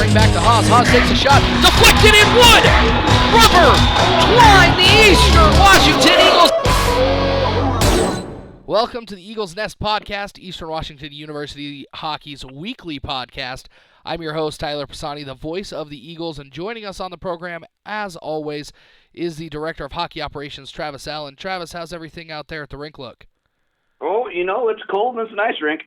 right back to Haas. Haas takes a shot. Deflected in wood. Rubber. Twine the Eastern Washington Eagles. Welcome to the Eagles Nest podcast, Eastern Washington University Hockey's weekly podcast. I'm your host, Tyler Bargar, the voice of the Eagles, and joining us on the program, as always, is the Director of Hockey Operations, Travis Allen. Travis, how's everything out there at the rink look? Oh, it's cold and it's a nice rink.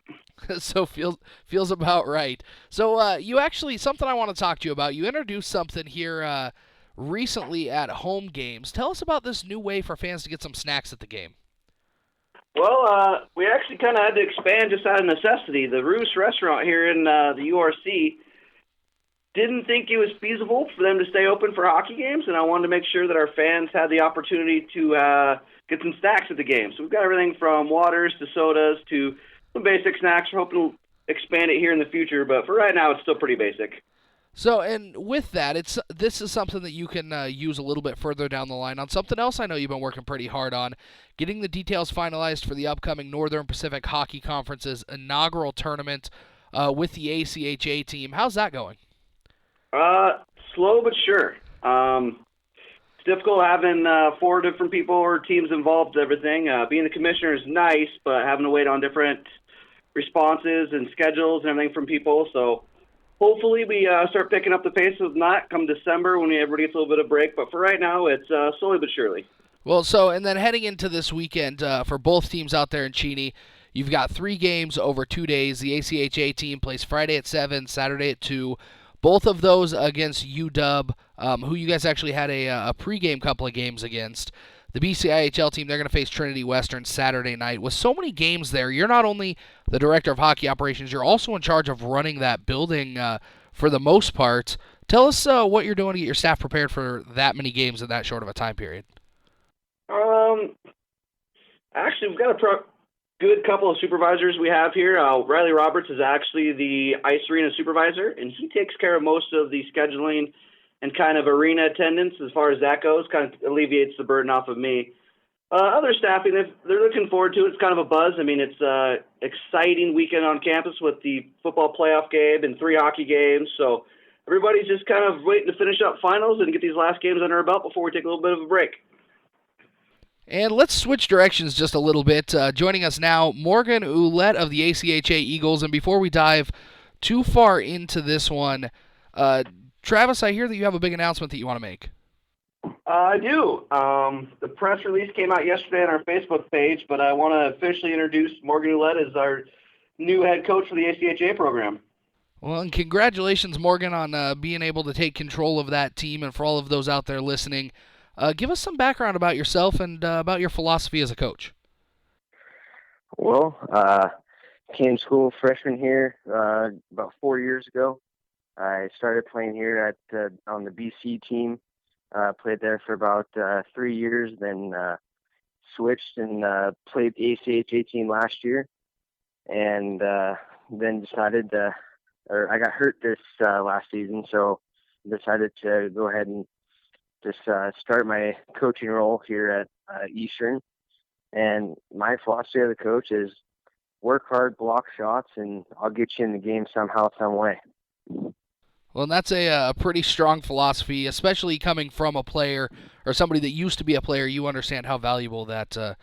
So feels about right. So you actually, something I want to talk to you about, you introduced something here recently at home games. Tell us about this new way for fans to get some snacks at the game. Well, we actually kind of had to expand just out of necessity. The Roos restaurant here in the URC didn't think it was feasible for them to stay open for hockey games, and I wanted to make sure that our fans had the opportunity to get some snacks at the game. So we've got everything from waters to sodas to some basic snacks. We're hoping to expand it here in the future, but for right now, it's still pretty basic. So, and with that, this is something that you can use a little bit further down the line on something else I know you've been working pretty hard on, getting the details finalized for the upcoming Northern Pacific Hockey Conference's inaugural tournament with the ACHA team. How's that going? Slow but sure. It's difficult having 4 different people or teams involved in everything. Being the commissioner is nice, but having to wait on different responses and schedules and everything from people, so hopefully we start picking up the pace of that come December when everybody gets a little bit of break. But for right now, it's slowly but surely. Well, so, and then heading into this weekend for both teams out there in Cheney, you've got 3 games over 2 days. The ACHA team plays Friday at 7, Saturday at 2. Both of those against UW, who you guys actually had a pregame couple of games against. The BCIHL team, they're going to face Trinity Western Saturday night. With so many games there, you're not only the Director of Hockey Operations, you're also in charge of running that building for the most part. Tell us what you're doing to get your staff prepared for that many games in that short of a time period. Actually, we've got a good couple of supervisors we have here. Riley Roberts is actually the ice arena supervisor, and he takes care of most of the scheduling and kind of arena attendance as far as that goes, kind of alleviates the burden off of me. Other staffing, they're looking forward to it. It's kind of a buzz. I mean, it's an exciting weekend on campus with the football playoff game and 3 hockey games. So everybody's just kind of waiting to finish up finals and get these last games under our belt before we take a little bit of a break. And let's switch directions just a little bit. Joining us now, Morgan Ouellette of the ACHA Eagles. And before we dive too far into this one, Travis, I hear that you have a big announcement that you want to make. I do. The press release came out yesterday on our Facebook page, but I want to officially introduce Morgan Ouellette as our new head coach for the ACHA program. Well, and congratulations, Morgan, on being able to take control of that team. And for all of those out there listening, give us some background about yourself and about your philosophy as a coach. Well, came to school freshman here about 4 years ago. I started playing here on the BC team. Played there for about 3 years, then switched and played the ACHA team last year, and then decided I got hurt this last season, so decided to go ahead and just start my coaching role here at Eastern. And my philosophy as a coach is work hard, block shots, and I'll get you in the game somehow, some way. Well, and that's a pretty strong philosophy, especially coming from a player or somebody that used to be a player. You understand how valuable that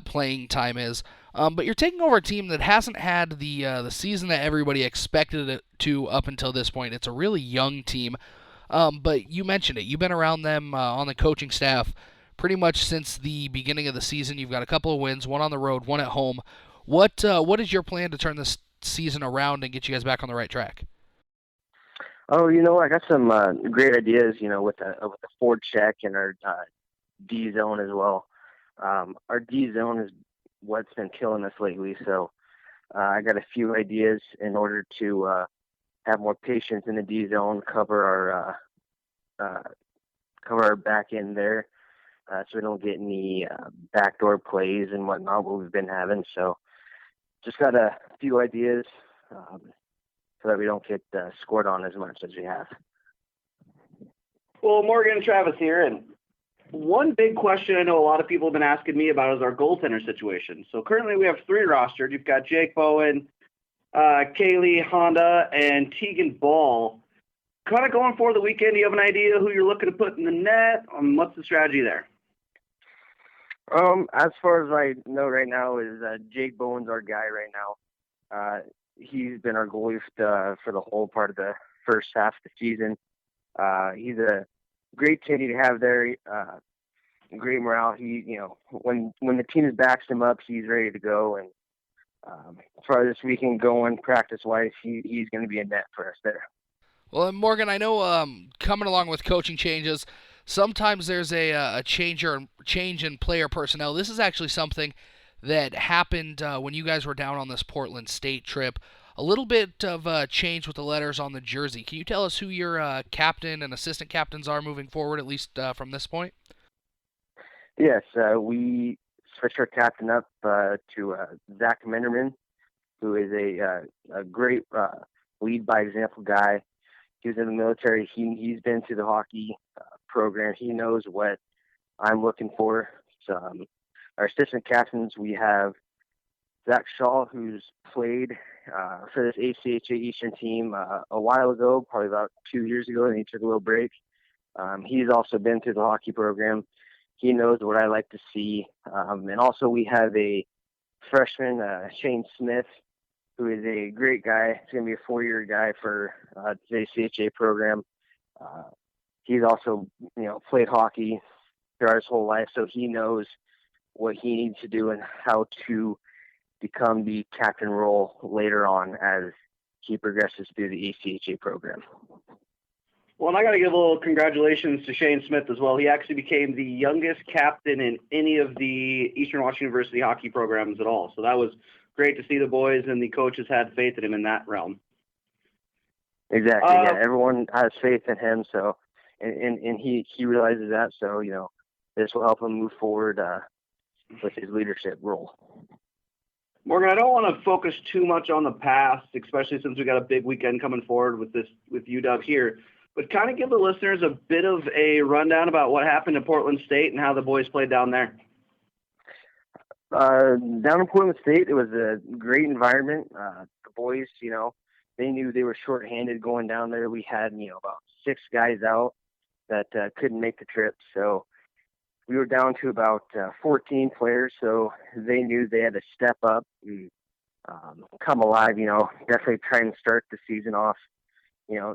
playing time is. But you're taking over a team that hasn't had the season that everybody expected it to up until this point. It's a really young team. But you mentioned it. You've been around them on the coaching staff pretty much since the beginning of the season. You've got a couple of wins, one on the road, one at home. What is your plan to turn this season around and get you guys back on the right track? Oh, I got some great ideas, with the forward check and our D zone as well. Our D zone is what's been killing us lately, so I got a few ideas in order to have more patience in the D zone, cover our back end there, so we don't get any backdoor plays and whatnot what we've been having. So just got a few ideas. So that we don't get scored on as much as we have. Well, Morgan and Travis here, and one big question I know a lot of people have been asking me about is our goaltender situation. So currently we have 3 rostered. You've got Jake Bowen, Kaylee Honda, and Tegan Ball. kind of going for the weekend, do you have an idea who you're looking to put in the net? What's the strategy there? As far as I know right now is Jake Bowen's our guy right now. He's been our goalie for the whole part of the first half of the season. He's a great Cheney to have there. Great morale. When the team backs him up, he's ready to go. And as far as this weekend going, practice-wise, he's going to be a net for us there. Well, and Morgan, I know coming along with coaching changes, sometimes there's a change in player personnel. This is actually something that happened when you guys were down on this Portland State trip. A little bit of a change with the letters on the jersey. Can you tell us who your captain and assistant captains are moving forward, at least from this point? Yes, we switched our captain up to Zach Menderman, who is a great lead by example guy. He was in the military. He's been through the hockey program. He knows what I'm looking for. So, our assistant captains, we have Zach Shaw, who's played for this ACHA Eastern team a while ago, probably about 2 years ago, and he took a little break. He's also been through the hockey program. He knows what I like to see. And also we have a freshman, Shane Smith, who is a great guy. He's going to be a 4-year guy for the ACHA program. He's also, played hockey throughout his whole life, so he knows what he needs to do and how to become the captain role later on as he progresses through the ACHA program. Well, and I got to give a little congratulations to Shane Smith as well. He actually became the youngest captain in any of the Eastern Washington University hockey programs at all. So that was great to see the boys and the coaches had faith in him in that realm. Exactly. Yeah, everyone has faith in him. So, and he realizes that. So, this will help him move forward with his leadership role. Morgan, I don't want to focus too much on the past, especially since we got a big weekend coming forward with UW here. But kind of give the listeners a bit of a rundown about what happened in Portland State and how the boys played down there. Down in Portland State, it was a great environment. The boys, they knew they were shorthanded going down there. We had, about 6 guys out that couldn't make the trip. So we were down to about 14 players. So they knew they had to step up and come alive, definitely try and start the season off,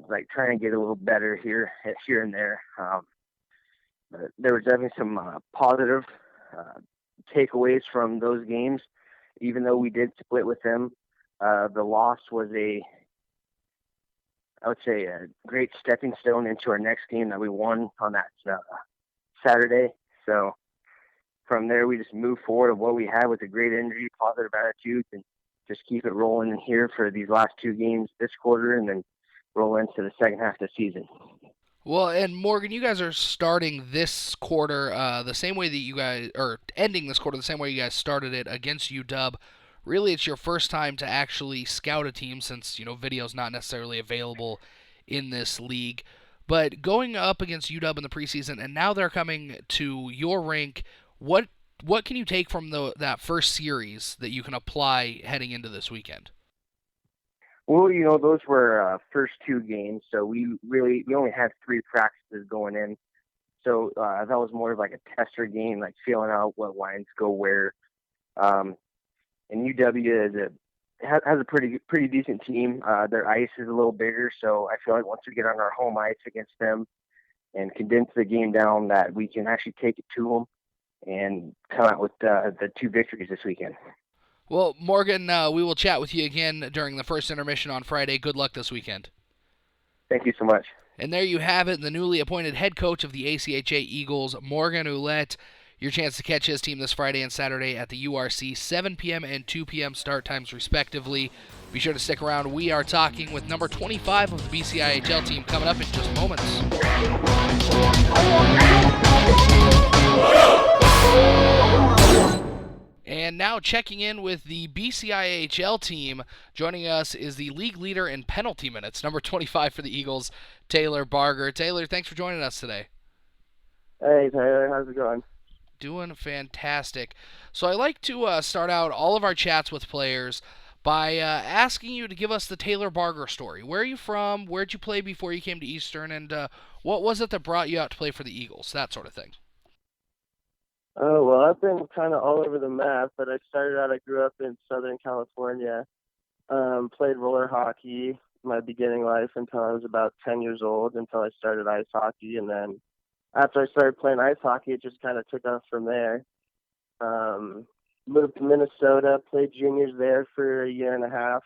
like trying to get a little better here and there. But there was definitely some positive takeaways from those games. Even though we did split with them, the loss was I would say a great stepping stone into our next game that we won on that Saturday. So from there, we just moved forward of what we had with a great energy, positive attitude, and just keep it rolling in here for these last 2 games this quarter and then roll into the second half of the season. Well, and Morgan, you guys are starting this quarter the same way that you guys, or ending this quarter the same way you guys started it against UW. Really, it's your first time to actually scout a team since, video's not necessarily available in this league. But going up against UW in the preseason, and now they're coming to your rink, what can you take from that first series that you can apply heading into this weekend? Well, those were first 2 games, so we only had 3 practices going in. So that was more of like a tester game, like feeling out what lines go where. And UW has a pretty decent team. Their ice is a little bigger, so I feel like once we get on our home ice against them and condense the game down, that we can actually take it to them and come out with the 2 victories this weekend. Well, Morgan, we will chat with you again during the first intermission on Friday. Good luck this weekend. Thank you so much. And there you have it, the newly appointed head coach of the ACHA Eagles, Morgan Ouellette. Your chance to catch his team this Friday and Saturday at the URC, 7 p.m. and 2 p.m. start times respectively. Be sure to stick around. We are talking with number 25 of the BCIHL team coming up in just moments. And now checking in with the BCIHL team, joining us is the league leader in penalty minutes, number 25 for the Eagles, Taylor Bargar. Taylor, thanks for joining us today. Hey, Taylor, how's it going? Doing fantastic. So I like to start out all of our chats with players by asking you to give us the Taylor Bargar story. Where are you from? Where'd you play before you came to Eastern? And what was it that brought you out to play for the Eagles? That sort of thing. Oh, well, I've been kind of all over the map, but I grew up in Southern California, played roller hockey my beginning life until I was about 10 years old, until I started ice hockey. And then after I started playing ice hockey, it just kind of took off from there. Um, Moved to Minnesota, played juniors there for a year and a half,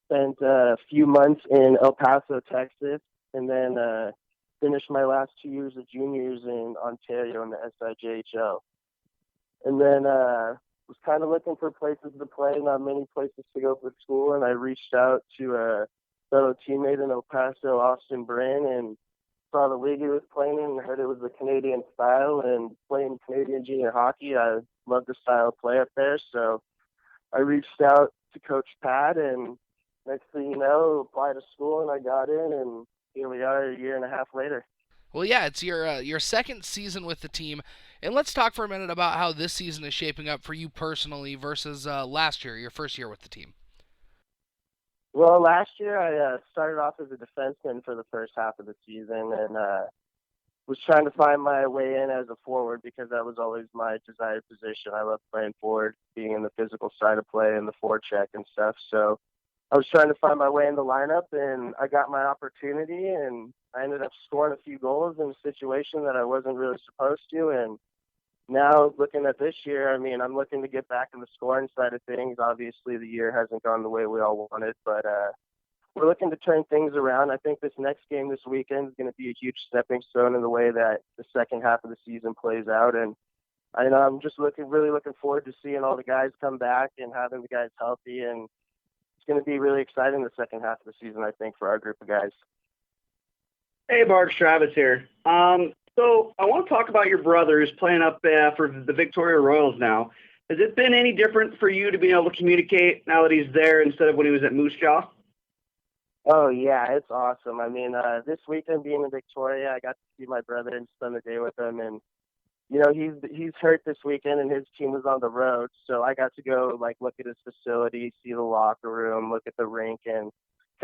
spent a few months in El Paso, Texas, and then finished my last 2 years of juniors in Ontario in the SIJHL. And then was kind of looking for places to play, not many places to go for school, and I reached out to a fellow teammate in El Paso, Austin Bryn, and saw the league he was playing in and heard it was the Canadian style, and playing Canadian junior hockey, I loved the style of play up there, so I reached out to Coach Pat, and next thing you know, applied to school, and I got in, and here we are a year and a half later. Well, yeah, it's your second season with the team, and let's talk for a minute about how this season is shaping up for you personally versus last year, your first year with the team. Well, last year I started off as a defenseman for the first half of the season, and was trying to find my way in as a forward because that was always my desired position. I love playing forward, being in the physical side of play and the forecheck and stuff. So I was trying to find my way in the lineup, and I got my opportunity, and I ended up scoring a few goals in a situation that I wasn't really supposed to. And now looking at this year, I mean, I'm looking to get back in the scoring side of things. Obviously, the year hasn't gone the way we all wanted, but we're looking to turn things around. I think this next game this weekend is going to be a huge stepping stone in the way that the second half of the season plays out. And I know I'm just really looking forward to seeing all the guys come back and having the guys healthy. And it's going to be really exciting the second half of the season, I think, for our group of guys. Hey, Bart, Travis here. So I want to talk about your brother who's playing up for the Victoria Royals now. Has it been any different for you to be able to communicate now that he's there instead of when he was at Moose Jaw? Oh yeah, it's awesome. I mean, this weekend being in Victoria, I got to see my brother and spend the day with him, and you know he's hurt this weekend, and his team was on the road, so I got to go like look at his facility, see the locker room, look at the rink, and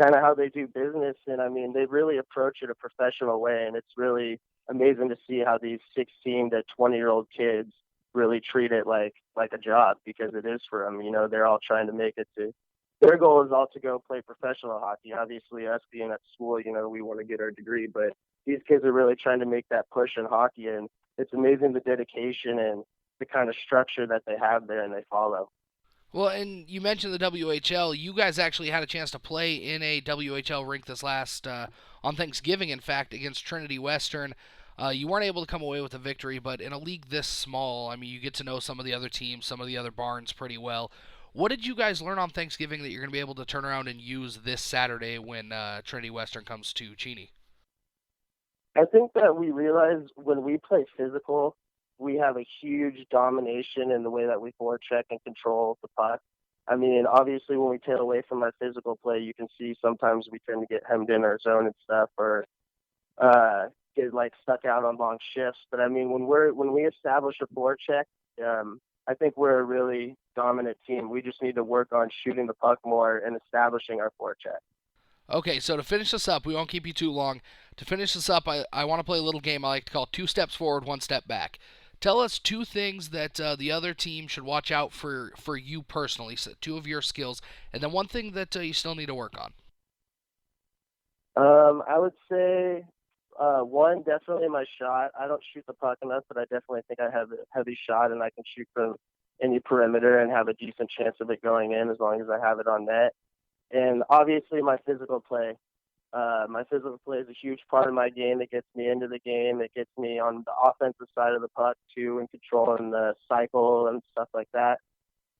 kind of how they do business. And I mean, they really approach it a professional way, and it's really amazing to see how these 16 to 20-year-old kids really treat it like a job, because it is for them. You know, they're all trying to make it to their goal is all to go play professional hockey. Obviously, us being at school, you know, we want to get our degree, but these kids are really trying to make that push in hockey, and it's amazing the dedication and the kind of structure that they have there and they follow. Well, and you mentioned the WHL. You guys actually had a chance to play in a WHL rink this last on Thanksgiving, in fact, against Trinity Western. You weren't able to come away with a victory, but in a league this small, I mean, you get to know some of the other teams, some of the other barns pretty well. What did you guys learn on Thanksgiving that you're going to be able to turn around and use this Saturday when Trinity Western comes to Cheney? I think that we realize when we play physical, we have a huge domination in the way that we forecheck and control the puck. I mean, obviously, when we take away from our physical play, you can see sometimes we tend to get hemmed in our zone and stuff, or get like stuck out on long shifts. But I mean, when we establish a forecheck, I think we're a really dominant team. We just need to work on shooting the puck more and establishing our forecheck. Okay, so to finish this up, we won't keep you too long. To finish this up, I want to play a little game I like to call two steps forward, one step back. Tell us two things that the other team should watch out for you personally, so two of your skills, and then one thing that you still need to work on. I would say one, definitely my shot. I don't shoot the puck enough, but I definitely think I have a heavy shot, and I can shoot from any perimeter and have a decent chance of it going in as long as I have it on net. And obviously, my physical play. My physical play is a huge part of my game. It gets me into the game. It gets me on the offensive side of the puck too, and controlling the cycle and stuff like that.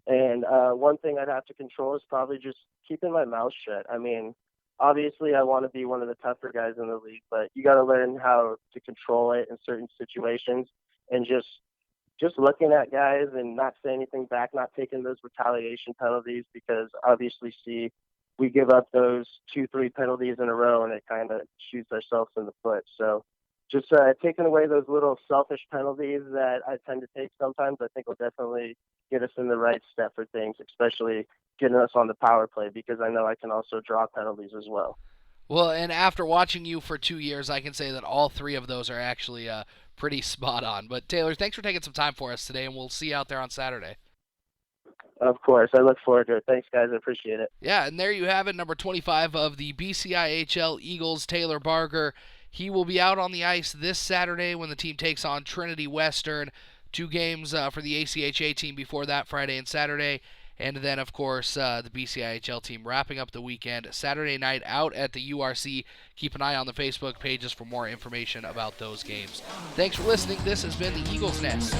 And one thing I'd have to control is probably just keeping my mouth shut. I mean, obviously, I want to be one of the tougher guys in the league, but you got to learn how to control it in certain situations, and just looking at guys and not saying anything back, not taking those retaliation penalties, because obviously, see, we give up those 2-3 penalties in a row, and it kind of shoots ourselves in the foot. So just taking away those little selfish penalties that I tend to take sometimes, I think will definitely get us in the right step for things, especially getting us on the power play, because I know I can also draw penalties as well. Well, and after watching you for 2 years, I can say that all three of those are actually pretty spot on. But Taylor, thanks for taking some time for us today, and we'll see you out there on Saturday. Of course. I look forward to it. Thanks, guys. I appreciate it. Yeah, and there you have it, number 25 of the BCIHL Eagles, Taylor Bargar. He will be out on the ice this Saturday when the team takes on Trinity Western. 2 games for the ACHA team before that, Friday and Saturday. And then, of course, the BCIHL team wrapping up the weekend Saturday night out at the URC. Keep an eye on the Facebook pages for more information about those games. Thanks for listening. This has been the Eagles Nest.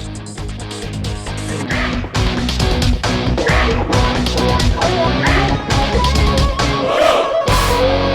Go!